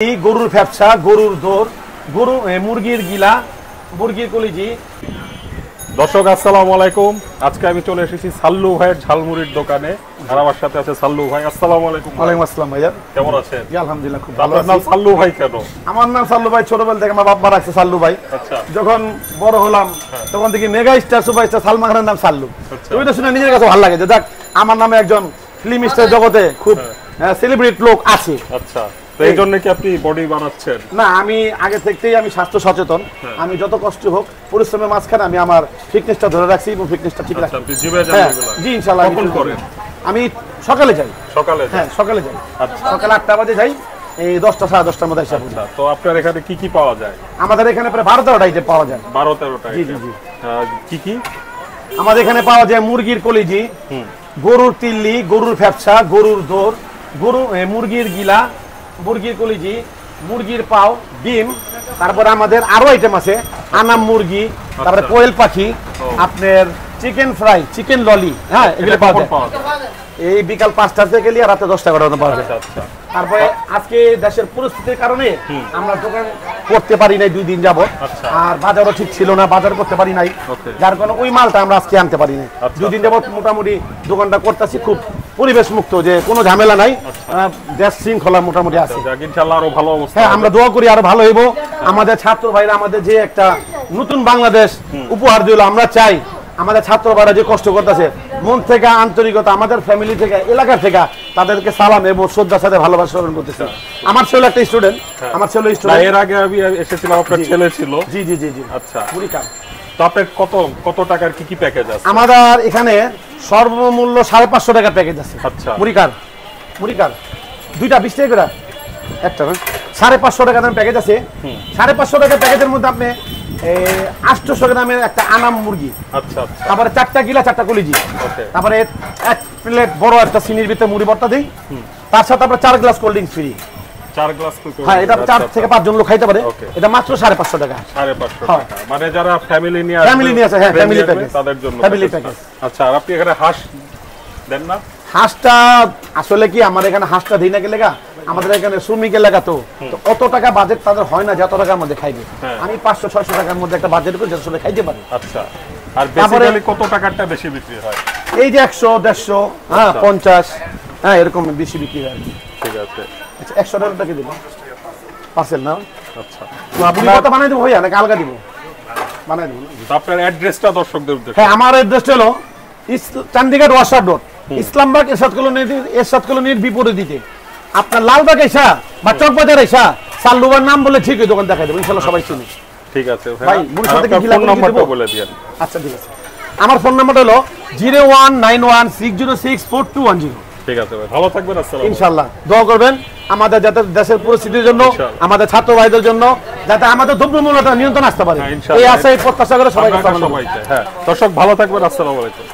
গরুর ফ্যাপসা, গরুর দৌড়, গরু মুরগির গিলা, মুরগির কলিজি। দর্শক আসসালামু আলাইকুম। আজকে আমি চলে এসেছি সাল্লু ভাইয়ের ঝালমুড়ির দোকানে, আর আমার সাথে আছে সাল্লু ভাই। আসসালামু আলাইকুম। ওয়ালাইকুম আসসালাম ভাইয়া, কেমন আছেন? জি আলহামদুলিল্লাহ খুব ভালো আপনার নাম আছি। সাল্লু ভাই কেন? আমার নাম সাল্লু ভাই, ছোটবেলা থেকে আমার বাবা রাখছে সাল্লু ভাই। আচ্ছা, যখন বড় হলাম তখন থেকে মেগা স্টার সুপারস্টার সালমান খানের নাম সাল্লু। ওইটা শুনে নিজের কাছে ভালো লাগে যে দেখ আমার নামে একজন ফিল্ম স্টার জগতে খুব সেলিব্রিটি লোক আছে। আচ্ছা, তো এই জন্য কি আপনি বডি বানাচ্ছেন? না, আমি আগে থেকেই আমি স্বাস্থ্য সচেতন। আমি যত কষ্ট হোক পরিশ্রমের মাঝখানে আমি আমার ফিটনেসটা ধরে রাখছি এবং ফিটনেসটা ঠিক রাখছি। আপনি জিমে যান এগুলা? জি ইনশাআল্লাহ। কখন করেন? আমি সকালে যাই। সকালে? হ্যাঁ সকালে যাই। আচ্ছা, সকালে 8টা বাজে যাই, এই 10টা 10:30টার মধ্যে এসে পড়ি। আচ্ছা, তো আপনার এখানে কি কি পাওয়া যায়? আমাদের এখানে প্রায় 12-13টা আইটেম পাওয়া যায়। 12-13টা? জি জি জি। কি কি আমাদের এখানে পাওয়া যায়? মুরগির কলিজি, গরুর তিল্লি, গরুর ফ্যাপসা, গরুর দৌড়, মুরগির গিলা, মুরগির কলিজি, মুরগির পাও, ডিম। তারপরে আমাদের আরো আইটেম আছে, আনাম মুরগি, তারপরে কোয়েল পাখি, আপনার চিকেন ফ্রাই, চিকেন ললি। হ্যাঁ এগুলো পাওয়া যায়। এই বিকাল 5টা থেকে নিয়ে রাতে 10টা পর্যন্ত পাওয়া যায়। আচ্ছা, তারপরে আজকে দেশের পরিস্থিতির কারণে আমরা দোকান করতে পারি নাই 2 দিন যাবত। আর বাজারও ঠিক ছিল না, বাজার করতে পারি নাই, যার কারণে ওই মালটা আমরা আজকে আনতে পারি নাই। 2 দিন যাবত মোটামুটি দোকানটা করতেছি খুব পরিবেশ মুক্ত, যে কোনো ঝামেলা নাই, দেশ শৃঙ্খলা মোটামুটি আছে। ইনশাআল্লাহ আরো ভালো অবস্থা। হ্যাঁ আমরা দোয়া করি আরো ভালো হইব। আমাদের ছাত্র ভাইরা আমাদের যে একটা নতুন বাংলাদেশ উপহার দিল, আমরা চাই আমাদের ছাত্র ভাইরা যে কষ্ট করতেছে মন থেকে আন্তরিকতা, আমাদের ফ্যামিলি থেকে, এলাকা থেকে তাদেরকে সালাম এবং শ্রদ্ধার সাথে ভালোবাসা স্মরণ করতেছে। আমার ছেলে একটা স্টুডেন্ট, আমার ছেলে স্টুডেন্ট। এর আগে আমি এসেছিলাম, আপনার ছেলে ছিল? জি জি জি জি। আচ্ছা, মুড়িকার। তো আপনার কত টাকার কি কি প্যাকেজ আছে? আমাদের এখানে সর্বমূল্য 550 টাকার প্যাকেজ আছে। আচ্ছা, মুড়িকার দুইটা 20 টাকা করে, একটা না 550 টাকা দামের প্যাকেজ আছে। 550 টাকার প্যাকেজের মধ্যে আপনি 800 গ্রামের একটা আনাম মুরগি, আচ্ছা আচ্ছা, তারপরে 4টা গিলা, 4টা কলিজি, তারপরে 1 প্লেট বড় একটা চিনির ভিতরে মুড়ি ভর্তা দিই, তার সাথে আপনার 4 glass cold drinks free. 4 glass? হ্যাঁ, এটা 4 থেকে 5 জন লোক খাইতে পারে। এটা মাত্র 550 টাকা। 550 টাকা, মানে যারা ফ্যামিলি নিয়ে আসবে, ফ্যামিলি নিয়ে আসে, হ্যাঁ ফ্যামিলি প্যাকেজ, তাদের জন্য ফ্যামিলি প্যাকেজ। আচ্ছা, আর আপনি এখানে হাঁস দেন না? হাঁসটা আসলে কি আমার এখানে হাঁসটা দিই না গেলে আমাদের এখানে শ্রমিক এলাকা, তো অত টাকা বাজেট তাদের হয় না যত টাকার মধ্যে খাইবে। আমি 500-600 টাকার মধ্যে একটা বাজেট করে আসলে খাইতে পারি। আচ্ছা, আর বেসিক্যালি কত টাকারটা বেশি বিক্রি হয়? এই যে 100-150, হ্যাঁ 50, হ্যাঁ এরকম বেশি বিক্রি হয়। ঠিক আছে। আচ্ছা 100 টাকা দিব পার্সেল না? আচ্ছা, তো আপনি কত বানাই দেবো ভাইয়া নাকি আলগা দিব? বানাই দেবো। আপনার অ্যাড্রেসটা দর্শকদের উদ্দেশ্যে। হ্যাঁ, আমার অ্যাড্রেসটা হলো চণ্ডীগড় ওয়াসার রোড, ইসলামবাগ এরশাদ কলোনির বিপরীতে। আপনার লালবাগ এসা বা চকবাজার এসা সাল্লু ভাইয়ের নাম বলে ঠিক ওই দোকান দেখাই দেবো, ইনশাআল্লাহ সবাই চিনি। ঠিক আছে ভাই, মুড়ির সাথে কি আপনার গিলা ফোন করে নাম্বারটা দিব? বলে দিন। আচ্ছা ঠিক আছে, আমার ফোন নাম্বারটা হলো 01916064210। ঠিক আছে ভাই, ভালো থাকবেন। আসসালামু আলাইকুম। ইনশাআল্লাহ দোয়া করবেন আমাদের যাতে দেশের পরিস্থিতির জন্য, আমাদের ছাত্র ভাইদের জন্য, যাতে আমাদের দ্রব্যমূল্যটা নিয়ন্ত্রণ আসতে পারে, এই আশায় প্রত্যাশা করে সবাইকে। হ্যাঁ, দর্শক ভালো থাকবেন। আসসালামু আলাইকুম।